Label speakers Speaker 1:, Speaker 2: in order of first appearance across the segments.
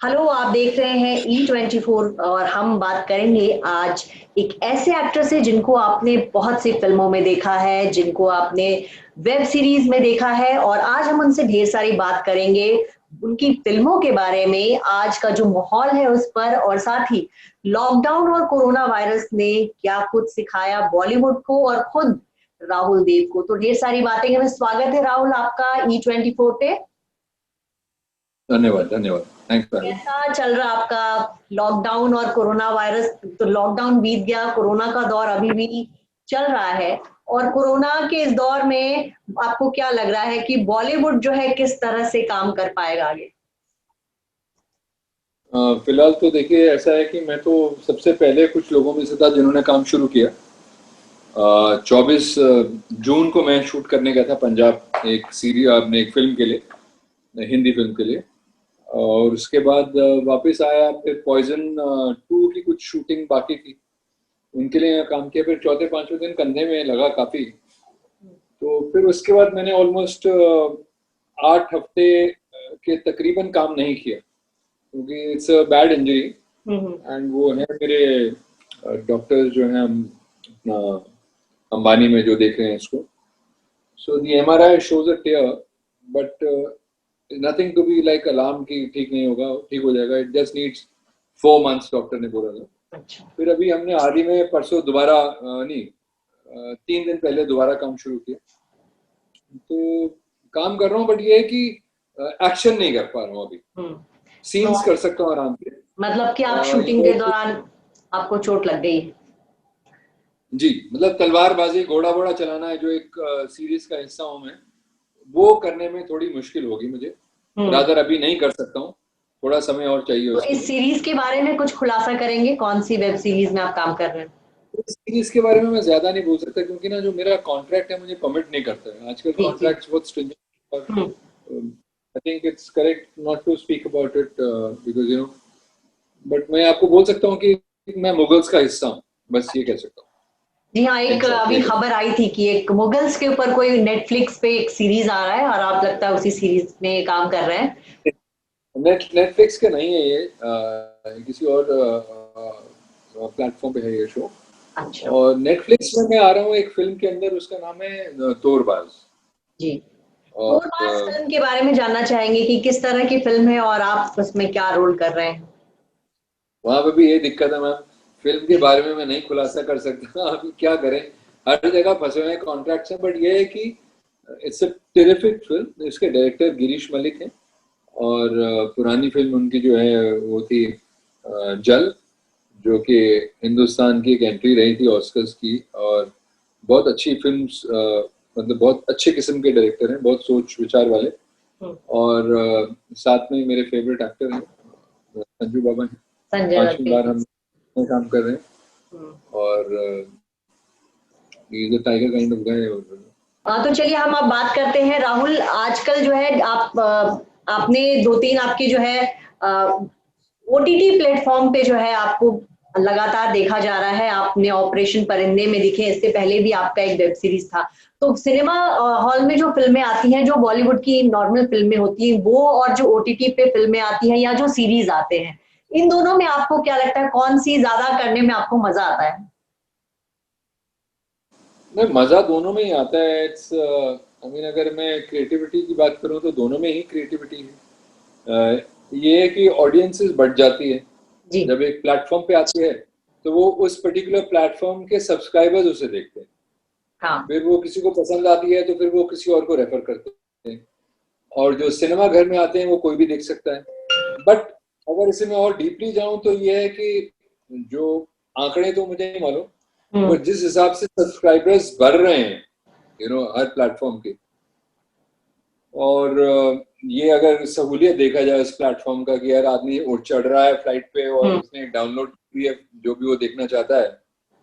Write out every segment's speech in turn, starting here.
Speaker 1: Hello, आप देख रहे हैं E24 और हम बात करेंगे आज एक ऐसे एक्टर से जिनको आपने बहुत सी फिल्मों में देखा है, जिनको आपने वेब सीरीज में देखा है और आज हम उनसे ढेर सारी बात करेंगे उनकी फिल्मों के बारे में, आज का जो माहौल है उस पर और साथ ही लॉकडाउन और कोरोना वायरस ने क्या कुछ सिखाया बॉलीवुड को और खुद राहुल देव को। तो ढेर सारी बातें हैं। स्वागत है राहुल आपका E24 पे।
Speaker 2: धन्यवाद धन्यवाद। Thanks for having.
Speaker 1: कैसा चल रहा आपका लॉकडाउन और कोरोना वायरस? तो लॉकडाउन बीत गया, कोरोना का दौर अभी भी चल रहा है और कोरोना के इस दौर में आपको क्या लग रहा है कि बॉलीवुड जो है किस तरह से काम कर पाएगा आगे?
Speaker 2: फिलहाल तो देखिए, ऐसा है कि मैं तो सबसे पहले कुछ लोगों में से था जिन्होंने काम शुरू किया। 24 जून को मैं शूट करने गया था पंजाब, एक सीरीज अपने एक फिल्म के लिए, हिंदी फिल्म के लिए। और उसके बाद वापस आया, फिर पॉइजन 2 की कुछ शूटिंग बाकी थी, उनके लिए काम किया। फिर चौथे पांचवें दिन कंधे में लगा काफी, तो फिर उसके बाद मैंने ऑलमोस्ट 8 हफ्ते के तकरीबन काम नहीं किया, क्योंकि it's a bad injury. And वो है मेरे डॉक्टर्स जो हैं, हम अपना अंबानी में जो देख रहे हैं इसको। So the MRI shows a tear, but nothing to be like alarm की ठीक नहीं होगा, ठीक हो जाएगा। It just needs 4 months, doctor ने बोला था।
Speaker 1: अच्छा।
Speaker 2: फिर अभी हमने हाल ही में परसों दोबारा नहीं 3 दिन पहले दोबारा काम शुरू किया। तो काम कर रहा हूँ, बट ये है कि एक्शन नहीं कर पा रहा हूँ अभी।
Speaker 1: तो
Speaker 2: सीन्स कर सकता हूँ आराम से।
Speaker 1: मतलब कि आप शूटिंग
Speaker 2: ये
Speaker 1: के दौरान आपको चोट लग गई?
Speaker 2: जी, मतलब तलवारबाजी, घोड़ा वोड़ा चलाना है, जो एक सीरीज का हिस्सा हूँ मैं, वो करने में थोड़ी मुश्किल होगी मुझे। रादर अभी नहीं कर सकता हूँ, थोड़ा समय और चाहिए
Speaker 1: तो
Speaker 2: उसके
Speaker 1: इस
Speaker 2: लिए।
Speaker 1: सीरीज के बारे में कुछ खुलासा करेंगे, कौन सी वेब सीरीज में आप काम कर रहे हैं?
Speaker 2: इस सीरीज के बारे में मैं ज्यादा नहीं बोल सकता, क्योंकि ना जो मेरा कॉन्ट्रैक्ट है मुझे परमिट नहीं करता है। आजकल
Speaker 1: जी जी।
Speaker 2: कॉन्ट्रैक्ट्स बहुत स्ट्रिंजेंट, और
Speaker 1: hmm.
Speaker 2: I think it's correct not to speak about it, because but मैं आपको बोल सकता हूँ कि मैं मुगल्स का हिस्सा हूँ, बस ये कह सकता हूँ।
Speaker 1: जी हाँ, एक
Speaker 2: इन शॉर्ट
Speaker 1: अभी
Speaker 2: ये
Speaker 1: खबर आई थी कि एक मुगल्स के ऊपर कोई नेटफ्लिक्स पे एक सीरीज आ रहा है और आप लगता है उसी सीरीज में काम कर रहे हैं।
Speaker 2: नेटफ्लिक्स का नहीं है ये, किसी और प्लेटफॉर्म पे है ये शो।
Speaker 1: अच्छा।
Speaker 2: और नेटफ्लिक्स में मैं आ रहा हूँ एक फिल्म के अंदर, उसका नाम है तोरबाज।
Speaker 1: जी।
Speaker 2: और
Speaker 1: कोरबास फिल्म के बारे में जानना चाहेंगे कि किस तरह की फिल्म है और आप उसमें क्या रोल कर रहे हैं?
Speaker 2: वहां पे भी ये दिक्कत है मैम, फिल्म के बारे में मैं नहीं खुलासा कर सकता। अभी क्या करें, हर जगह फंसे हुए हैं कॉन्ट्रैक्ट से। बट ये है कि इट्स अ टेरिफिक फिल्म। इसके डायरेक्टर गिरीश मलिक हैं, और पुरानी फिल्म उनकी जो है वो थी जल, जो कि हिंदुस्तान की एक एंट्री रही थी ऑस्कर्स की। और बहुत अच्छी फिल्म्स, मतलब बहुत अच्छे किस्म के डायरेक्टर हैं, बहुत सोच विचार वाले।
Speaker 1: हम्म।
Speaker 2: और साथ में मेरे फेवरेट एक्टर हैं, संजू बाबा हैं।
Speaker 1: संजय दत्त
Speaker 2: 5वीं बार
Speaker 1: के।
Speaker 2: हम काम कर रहे हैं।
Speaker 1: हम्म।
Speaker 2: और is a tiger kind of guy.
Speaker 1: हाँ, तो चलिए हम अब बात करते हैं राहुल। आजकल जो है आप आपने दो तीन आपके जो है ओटीटी प्लेटफॉर्म पे जो है आपको लगातार देखा जा रहा है। आपने ऑपरेशन परिंदे में दिखे, इससे पहले भी आपका एक वेब सीरीज था। तो सिनेमा हॉल में जो फिल्में आती हैं, जो बॉलीवुड की नॉर्मल फिल्में होती हैं वो, और जो ओटीटी पे फिल्में आती हैं या जो सीरीज आते हैं, इन दोनों में आपको क्या लगता है कौन सी ज्यादा करने में आपको मजा आता है?
Speaker 2: नहीं, मजा दोनों में ही आता है। इट्स आई मीन, अगर मैं क्रिएटिविटी की बात करूं तो दोनों में ही क्रिएटिविटी है। ये है कि ऑडियंसेस बढ़ जाती है
Speaker 1: जी।
Speaker 2: जब एक प्लेटफॉर्म पे आती है, तो वो उस पर्टिकुलर प्लेटफॉर्म के सब्सक्राइबर्स उसे देखते हैं।
Speaker 1: हाँ।
Speaker 2: फिर वो किसी को पसंद आती है तो फिर वो किसी और को रेफर करते हैं। और जो सिनेमा घर में आते हैं वो कोई भी देख सकता है। बट अगर इसे मैं और डीपली जाऊं तो ये है कि जो आंकड़े तो मुझे नहीं मालूम,
Speaker 1: हम्म।
Speaker 2: बट जिस हिसाब से सब्सक्राइबर्स बढ़ रहे हैं हर प्लेटफॉर्म के, और ये अगर सहूलियत देखा जाए उस प्लेटफॉर्म का कि यार आदमी उठ चढ़ रहा है फ्लाइट पे और
Speaker 1: हम्म।
Speaker 2: उसने डाउनलोड की है जो भी वो देखना चाहता है,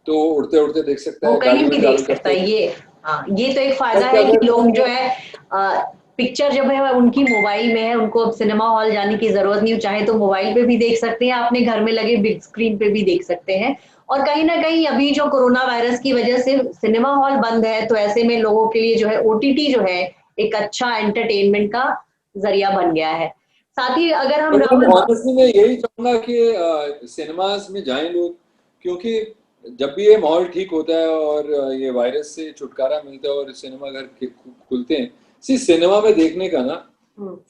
Speaker 2: तो उड़ते उड़ते देख सकता
Speaker 1: वो
Speaker 2: है,
Speaker 1: कहीं
Speaker 2: गाड़ी में
Speaker 1: भी देख
Speaker 2: ट्रैवल
Speaker 1: सकता
Speaker 2: करते
Speaker 1: है
Speaker 2: हुए।
Speaker 1: ये। हाँ, ये तो एक फायदा
Speaker 2: बट
Speaker 1: है कि
Speaker 2: अगर
Speaker 1: लोग जो
Speaker 2: मैं
Speaker 1: है पिक्चर जब है उनकी मोबाइल में है, उनको अब सिनेमा हॉल जाने की जरूरत नहीं, चाहे तो मोबाइल पे भी देख सकते हैं, अपने घर में लगे बिग स्क्रीन पे भी देख सकते हैं। और कहीं ना कहीं अभी जो कोरोना वायरस की वजह से सिनेमा हॉल बंद है, तो ऐसे में लोगों के लिए जो है ओटीटी जो है एक अच्छा एंटरटेनमेंट का जरिया बन गया है। साथ ही अगर हम
Speaker 2: ऑनेस्टली मैं यही चाहूंगा कि सिनेमास में जाएं लोग, क्योंकि जब भी ये माहौल ठीक होता है और ये वायरस से छुटकारा मिलता है और सिनेमा घर खुलते हैं, सिनेमा में देखने का ना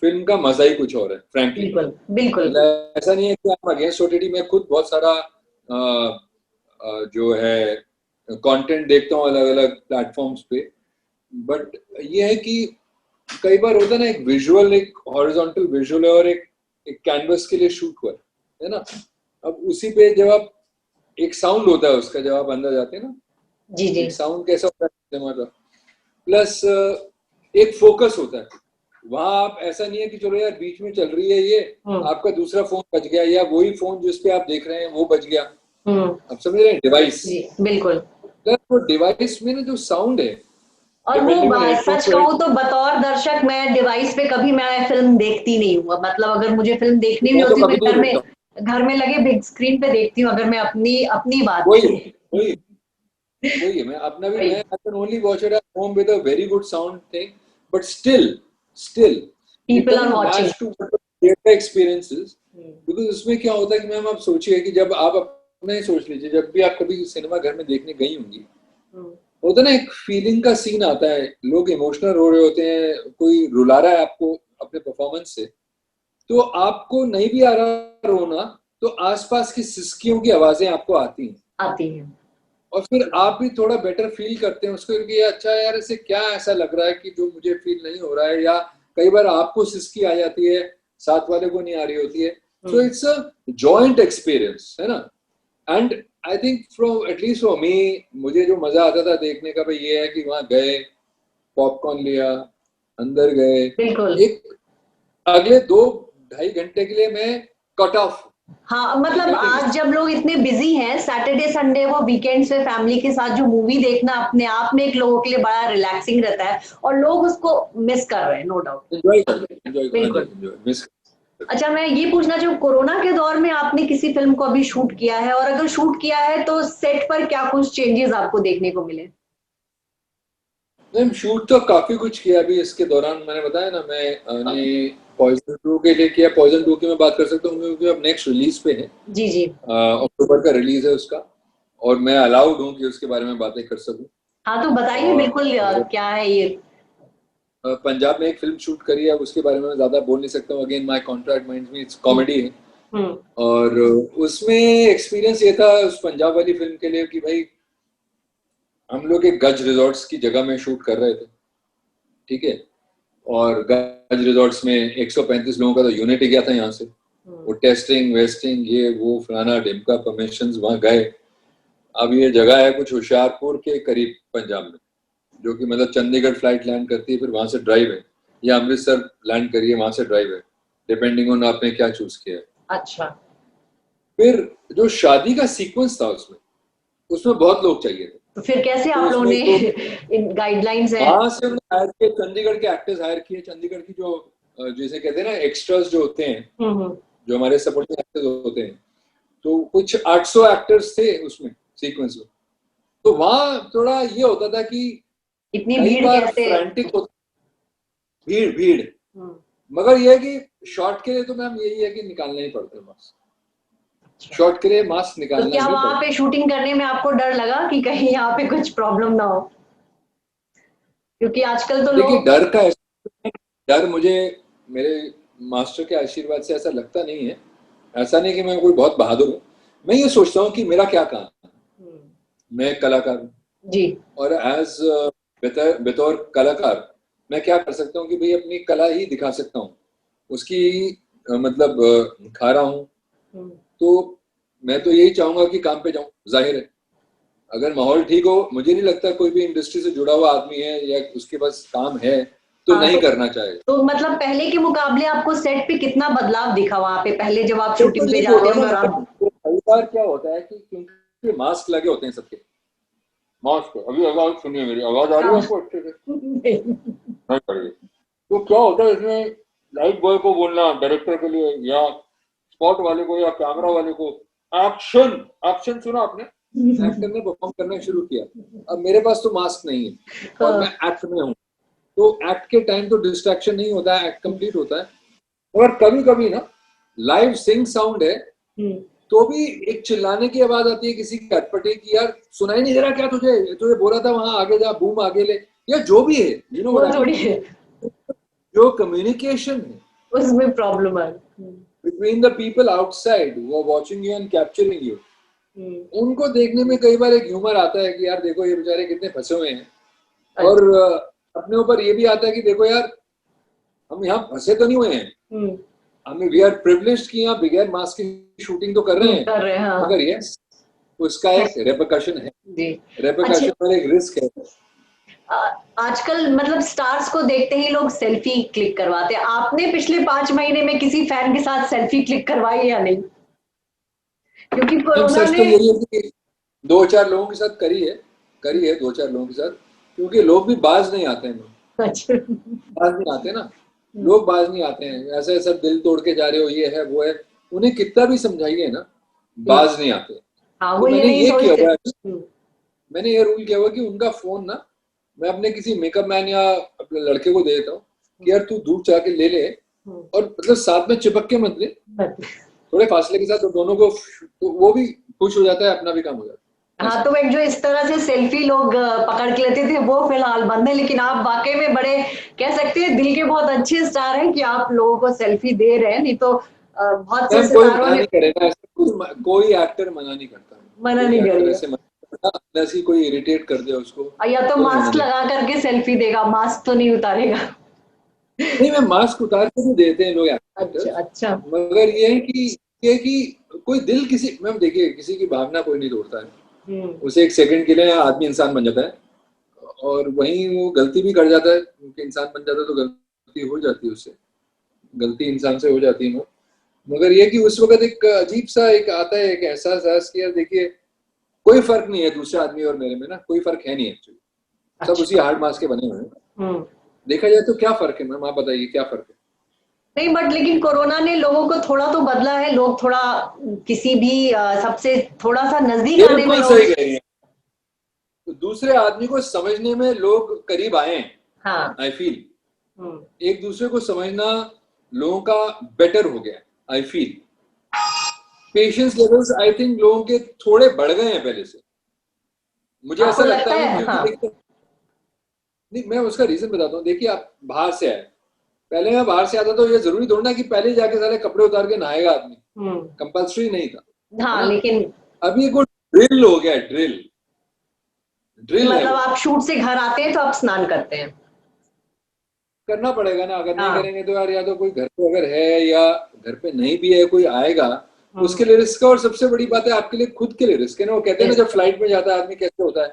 Speaker 2: फिल्म का मजा ही कुछ और है, फ्रैंकली।
Speaker 1: बिल्कुल बिल्कुल।
Speaker 2: ऐसा नहीं है कि आप अगेंस्ट ओटीटी, मैं खुद बहुत सारा जो है कंटेंट देखता हूँ अलग अलग प्लेटफॉर्म्स पे, बट ये है कि कई बार होता है ना, एक विजुअल, एक हॉरिजॉन्टल विजुअल है और एक कैनवस के लिए शूट हुआ है ना। अब उसी पे जब आप, एक साउंड होता है उसका जब आप अंदर जाते हैं ना,
Speaker 1: जी जी,
Speaker 2: एक साउंड कैसा होता है सिनेमा का, प्लस एक फोकस होता है वहां। आप ऐसा नहीं है कि चलो यार बीच में चल रही है ये, आपका दूसरा फोन बज गया या वही फोन जिस पे आप देख रहे हैं वो बज गया, आप समझ रहे हैं, डिवाइस।
Speaker 1: बिल्कुल।
Speaker 2: वो डिवाइस में ना जो साउंड है,
Speaker 1: और वो सच कहूँ तो बतौर दर्शक मैं डिवाइस पे कभी मैं फिल्म देखती नहीं हूँ, मतलब अगर मुझे फिल्म देखनी भी होती है मैं घर में लगे बिग स्क्रीन पे देखती हूँ, अगर मैं अपनी अपनी बात
Speaker 2: वही है, मैं अपना भी, मैं I can only watch it at home with a very good sound thing, but still it
Speaker 1: people are
Speaker 2: doesn't
Speaker 1: watching.
Speaker 2: match to what the theater experience is, because उसमें क्या होता है कि मैम आप सोचिए कि जब आप अपना ही सोच लीजिए, जब भी आप कभी सिनेमा घर में देखने गई होंगी, होता ना एक फीलिंग का सीन आता है, लोग इमोशनल हो रहे होते हैं, कोई रुला रहा है आपको अपने परफॉर्मेंस से, तो आपको नहीं भी आ रहा रोना, तो आसपास की सिसकियों की आवाजें आपको आती हैं और फिर आप भी थोड़ा बेटर फील करते हैं उसको कि अच्छा यार इसे क्या ऐसा लग रहा है कि जो मुझे फील नहीं हो रहा है, या कई बार आपको सिसकी आ जाती है, साथ वाले को नहीं आ रही होती है, so it's a joint experience है ना। And I think from at least for me, मुझे जो मजा आता था देखने का भाई ये है कि वहां गए, पॉपकॉर्न लिया, अंदर गए, एक अगले 2-2.5 घंटे के लिए मैं कट ऑफ।
Speaker 1: हाँ, मतलब आज जब लोग इतने बिजी हैं, सैटरडे संडे वो वीकेंड्स पे फैमिली के साथ जो मूवी देखना अपने आप में एक लोगों के लिए बड़ा रिलैक्सिंग रहता है और लोग उसको मिस कर रहे हैं, नो डाउट।
Speaker 2: एंजॉय कर रहे हैं, बिल्कुल मिस।
Speaker 1: अच्छा, मैं ये पूछना चाहूँ, कोरोना के दौर में आपने किसी फिल्म को अभी शूट किया है, और अगर शूट किया है तो सेट पर क्या कुछ चेंजेस आपको देखने को मिले?
Speaker 2: मैम शूट तो काफी कुछ किया अभी इसके दौरान, मैंने बताया ना, मैंने पॉइजन 2 के लिए किया। पॉइजन 2 की मैं बात कर सकता हूँ क्योंकि अब नेक्स्ट रिलीज पे है,
Speaker 1: जी जी,
Speaker 2: अक्टूबर का रिलीज है उसका, और मैं अलाउड हूँ कि उसके बारे में बातें कर सकूँ।
Speaker 1: हाँ तो बताइए बिल्कुल, क्या है ये?
Speaker 2: पंजाब में एक फिल्म शूट करी है, उसके बारे में मैं ज्यादा बोल नहीं सकता हूँ, अगेन माय कॉन्ट्रैक्ट माइंड्स में, इट्स कॉमेडी है। और उसमें एक्सपीरियंस ये था उस पंजाब वाली फिल्म के लिए कि भाई हम लोग एक गज रिजॉर्ट्स की जगह में शूट कर रहे थे, ठीक है, और गज रिजॉर्ट्स में 135 लोगों का तो यूनिट ही गया था यहाँ से, वो टेस्टिंग वेस्टिंग ये वो फलाना ढिमका परमिशंस वहां गए। अब ये जगह है कुछ होशियारपुर के करीब पंजाब में, जो कि मतलब चंडीगढ़ फ्लाइट लैंड करती है फिर वहां से ड्राइव है, या अमृतसर लैंड करिए वहां से ड्राइव है, डिपेंडिंग ऑन आपने क्या चूज किया है।
Speaker 1: अच्छा।
Speaker 2: फिर जो शादी का सीक्वेंस था उसमें बहुत लोग चाहिए थे,
Speaker 1: तो फिर कैसे आप लोगों ने इन गाइडलाइंस है?
Speaker 2: वहां से हमने हायर किए, चंडीगढ़ के एक्टर्स हायर किए, चंडीगढ़ की जो जैसे कहते हैं ना एक्स्ट्रास जो होते हैं, जो हमारे सपोर्टिंग एक्टर्स होते हैं, तो कुछ 800 एक्टर्स थे उसमें सीक्वेंस में। तो वहां थोड़ा ये होता था कि
Speaker 1: इतनी
Speaker 2: कई
Speaker 1: भीड़
Speaker 2: बार
Speaker 1: कैसे?
Speaker 2: फ्रैंटिक होता, भीड़ मगर ये है कि शॉट के लिए तो मैम यही है कि निकालना ही पड़ता है मास्क, शॉट के लिए मास्क निकालना
Speaker 1: तो क्या वहां पे शूटिंग करने में आपको डर लगा कि कहीं यहाँ पे कुछ प्रॉब्लम ना हो? क्योंकि आजकल तो
Speaker 2: देखिए
Speaker 1: लोग,
Speaker 2: डर मुझे मेरे मास्टर के आशीर्वाद से ऐसा लगता नहीं है। ऐसा नहीं कि मैं कोई बहुत बहादुर हूँ, मैं ये सोचता हूँ कि मेरा क्या काम है, मैं कलाकार हूँ
Speaker 1: जी, और
Speaker 2: एज बतौर कलाकार मैं क्या कर सकता हूँ कि भाई अपनी कला ही दिखा सकता हूँ, उसकी मतलब खा रहा हूँ, तो मैं तो यही चाहूंगा कि काम पे जाऊं। जाहिर है अगर माहौल ठीक हो, मुझे नहीं लगता कोई भी इंडस्ट्री से जुड़ा हुआ आदमी है या उसके पास काम है तो नहीं करना चाहेगा।
Speaker 1: तो मतलब पहले के मुकाबले आपको सेट पे कितना बदलाव दिखा वहां पे, पहले जब आप शूटिंग पे जाते हो? और
Speaker 2: कई बार क्या होता है कि क्योंकि मास्क लगे होते हैं सबके, मास्क, अभी आवाज सुनिए, मेरी आवाज आ रही है आपको अच्छे से? नहीं आ रही। तो क्या होता है इसमें, लाइट बॉय को बोलना, डायरेक्टर के लिए या स्पॉट वाले को या कैमरा वाले को, एक्शन एक्शन सुना आपने, एक्टर ने परफॉर्म करना शुरू किया। अब मेरे पास तो मास्क नहीं है और मैं एक्ट में हूँ, तो एक्ट के टाइम तो डिस्ट्रैक्शन नहीं होता है, एक्ट कंप्लीट होता है। और कभी कभी ना लाइव सिंग साउंड है तो भी एक चिल्लाने की आवाज आती है किसी की अटपटे की, यार सुनाई नहीं दे रहा क्या तुझे, तुझे बोला था वहां आगे जा, बूम आगे ले, या जो भी है, यू नो
Speaker 1: वो
Speaker 2: व्हाट आई
Speaker 1: थोड़ी
Speaker 2: मीन। जो कम्युनिकेशन है
Speaker 1: उसमें प्रॉब्लम है।
Speaker 2: between the people outside who are watching you and capturing you, उनको देखने में कई बार एक ह्यूमर आता है कि यार देखो ये बेचारे कितने फंसे हुए हैं, और अपने ऊपर ये भी आता है कि देखो यार हम यहाँ फंसे तो नहीं हुए हैं, हमें वी आर प्रिविलेज्ड कि यहाँ बगैर मास्क की शूटिंग तो कर रहे हैं,
Speaker 1: हाँ।
Speaker 2: मगर यस उसका एक रेपरकशन है,
Speaker 1: जी।
Speaker 2: रेपरकशन और एक रिस्क है।
Speaker 1: आजकल मतलब स्टार्स को देखते ही लोग सेल्फी क्लिक करवाते हैं। आपने पिछले 5 महीने में किसी फैन के साथ सेल्फी क्लिक करवाई या नहीं? क्योंकि कोरोना
Speaker 2: सच
Speaker 1: ने
Speaker 2: तो यही है कि 2-4 लोगों के साथ करी है 2-4 लोगों के साथ, क्योंकि लोग भी बाज नहीं आते हैं,
Speaker 1: अच्छा।
Speaker 2: बाज नहीं आते ना, लोग बाज नहीं आते हैं, ऐसे सब दिल तोड़ के जा रहे हो, ये है वो है, उन्हें कितना भी समझाइए ना बाज नहीं आते।
Speaker 1: हाँ,
Speaker 2: तो
Speaker 1: वो ये
Speaker 2: मैंने
Speaker 1: नहीं
Speaker 2: ये किया
Speaker 1: सोचते।
Speaker 2: हुआ है, मैंने ये रूल किया हुआ कि उनका फोन ना मैं अपने किसी मेकअप मैन या अपने लड़के को दे देता हूँ कि यार तू दूर जाके ले ले, और मतलब साथ में चिपक के मत ले, थोड़े फासले के साथ, तो दोनों को, तो वो भी खुश हो जाता है, अपना भी काम हो जाता है।
Speaker 1: हाँ, तो एक जो इस तरह से सेल्फी लोग पकड़ के लेते थे वो फिलहाल बंद है, लेकिन आप वाकई में बड़े कह सकते हैं दिल के बहुत अच्छे स्टार हैं कि आप लोगों को सेल्फी दे रहे हैं, नहीं तो बहुत से
Speaker 2: मैम कोई
Speaker 1: सितारों
Speaker 2: मना
Speaker 1: ने
Speaker 2: नहीं करेगा ऐसा, कोई एक्टर मना नहीं करता,
Speaker 1: मना
Speaker 2: कोई
Speaker 1: नहीं
Speaker 2: एक्टर
Speaker 1: करेगा।
Speaker 2: ऐसे मना नहीं करता, unless ही कोई इरिटेट कर दे उसको,
Speaker 1: या तो
Speaker 2: कोई मना
Speaker 1: मास्क
Speaker 2: नहीं
Speaker 1: लगा करके सेल्फी देगा, मास्क तो नहीं उतारेगा।
Speaker 2: नहीं, मैं मास्क उतार के भी देते हैं लोग
Speaker 1: अच्छा,
Speaker 2: एक्टर्स,
Speaker 1: अच्छा।
Speaker 2: मगर ये है कि कोई दिल किसी, मैम देखिए किसी की भावना कोई नहीं तोड़ता है, उसे एक सेकंड के लिए आदमी इंसान बन जाता है, और वहीं वो गलती भी कर जाता है, क्योंकि इंसान बन जाता है तो गलती हो जाती है, उससे गलती इंसान से हो जाती है, मगर ये कि उस वक्त एक अजीब सा एक आता है, एक एहसास कि यार देखिए कोई फर्क नहीं है दूसरे आदमी और मेरे में ना, कोई फर्क है नहीं एक्चुअली, सब
Speaker 1: अच्छा।
Speaker 2: उसी हार्ड मास के बने हुए हैं, देखा जाए तो क्या फर्क है मैम, आप बताइए क्या फर्क है?
Speaker 1: नहीं, बट लेकिन कोरोना ने लोगों को थोड़ा तो बदला है, लोग थोड़ा किसी भी सबसे थोड़ा सा नजदीक आने में
Speaker 2: बिल्कुल
Speaker 1: लोग।
Speaker 2: सही कह रही हैं, तो दूसरे आदमी को समझने में लोग करीब आए हैं,
Speaker 1: हाँ।
Speaker 2: आई फील एक दूसरे को समझना लोगों का बेटर हो गया, I feel patience levels I think लोगों के थोड़े बढ़ गए हैं पहले से, मुझे
Speaker 1: आपको
Speaker 2: ऐसा लगता
Speaker 1: लगता
Speaker 2: है,
Speaker 1: है?
Speaker 2: क्योंकि
Speaker 1: हाँ।
Speaker 2: देखिए, नहीं मैं उसका रीजन बताता हूँ, देखिए आप बाहर से आए, पहले मैं बाहर से आता तो ये जरूरी थोड़ा ना कि पहले जाके सारे कपड़े उतार के नहाएगा आदमी, कंपल्सरी नहीं था, है
Speaker 1: हाँ,
Speaker 2: ना,
Speaker 1: लेकिन
Speaker 2: अभी एक ड्रिल हो गया, ड्रिल ड्रिल है
Speaker 1: मतलब
Speaker 2: वो,
Speaker 1: आप शूट से घर आते हैं तो आप स्नान करते हैं?
Speaker 2: करना पड़ेगा ना, अगर नहीं
Speaker 1: हाँ।
Speaker 2: करेंगे तो यार, या तो कोई घर पे अगर है या घर पे नहीं भी है कोई आएगा,
Speaker 1: हम्म।
Speaker 2: उसके लिए रिस्क है, और सबसे बड़ी बात है आपके लिए खुद के लिए रिस्क है ना, वो कहते हैं ना जब फ्लाइट में जाता है आदमी कैसे होता है,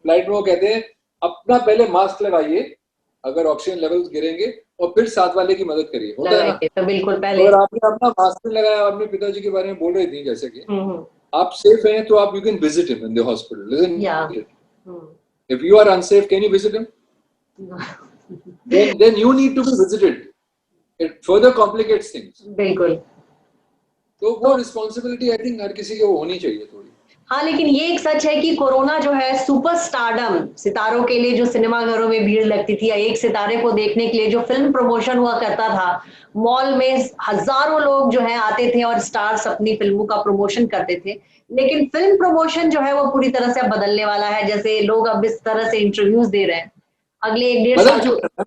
Speaker 2: फ्लाइट में वो कहते हैं अपना पहले मास्क लगाइए अगर ऑक्सीजन लेवल गिरेंगे, और फिर साथ वाले की मदद करिए, होता है ना,
Speaker 1: लगाएंगे तो बिल्कुल पहले।
Speaker 2: अगर आपने अपना मास्क नहीं लगाया, अपने पिताजी के बारे में बोल रही थी जैसे कि
Speaker 1: हम्म।
Speaker 2: आप सेफ हैं तो आप you can visit him in the hospital,
Speaker 1: या।
Speaker 2: If you are unsafe can you visit him, then you need to be visited, it further complicates things,
Speaker 1: बिल्कुल।
Speaker 2: तो वो रिस्पॉन्सिबिलिटी आई थिंक हर किसी को होनी चाहिए थोड़ी।
Speaker 1: हाँ, लेकिन ये एक सच है कि कोरोना जो है सुपर स्टारडम सितारों के लिए, जो सिनेमा घरों में भीड़ लगती थी या एक सितारे को देखने के लिए जो फिल्म प्रमोशन हुआ करता था, मॉल में हजारों लोग जो है आते थे और स्टार्स अपनी फिल्मों का प्रमोशन करते थे, लेकिन फिल्म प्रमोशन जो है वो पूरी तरह से बदलने वाला है, जैसे लोग अब इस तरह से इंटरव्यूज दे रहे हैं अगले 1-1.5 साल।
Speaker 2: बदल चुका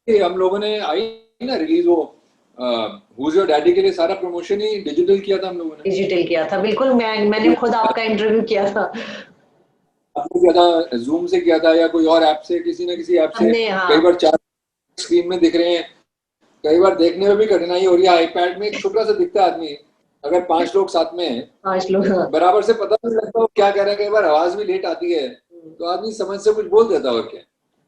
Speaker 2: है, हम लोगों ने आई ना रिलीज वो Who's Your Daddy के लिए सारा प्रमोशन ही डिजिटल किया था हम लोगों ने,
Speaker 1: डिजिटल किया था, बिल्कुल। मैंने खुद आपका इंटरव्यू किया था।
Speaker 2: आपने किया था, जूम से किया था या कोई और ऐप से, किसी ना किसी ऐप से,
Speaker 1: हमने, हाँ।
Speaker 2: कई बार 4 स्क्रीन में दिख रहे हैं, कई बार देखने में भी कठिनाई हो रही है, आईपैड में एक छोटा सा दिखता है आदमी, अगर 5 लोग साथ में हैं
Speaker 1: 5 लोग, हाँ।
Speaker 2: बराबर से पता नहीं लगता वो क्या कह रहे हैं, कई बार आवाज भी लेट आती है तो आदमी समझ से कुछ बोल देता है और क्या,